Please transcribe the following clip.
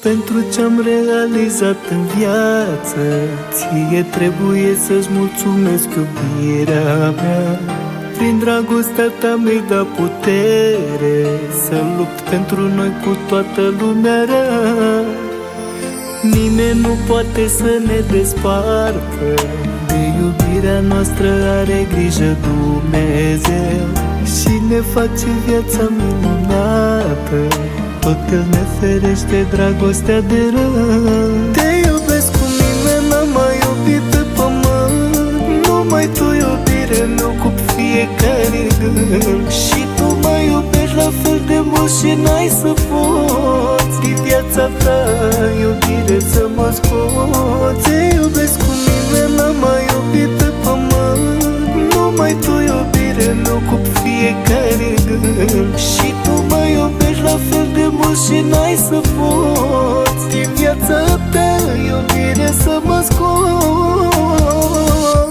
pentru ce-am realizat în viață. Ție trebuie să-ți mulțumesc iubirea mea. Prin dragostea ta mi-ai dat putere să lupt pentru noi cu toată lumea rea. Nimeni nu poate să ne despartă, de iubirea noastră are grijă Dumnezeu și ne face viața minunată. Tot El ne ferește dragostea de rău. Te iubesc cum nimeni n-a mai iubit pe pământ. Numai Tu, iubire, mi-ocup fiecare gând. Și Tu mă iubești la fel de mult și n-ai să poți din viața ta, iubire, să mă scoți. Te iubesc cum nimeni n-a mai iubit pe pământ. Numai Tu, iubire, mi-ocup fiecare gând. Și Tu mă iubești la fel de mult și n-ai să poți din viața ta,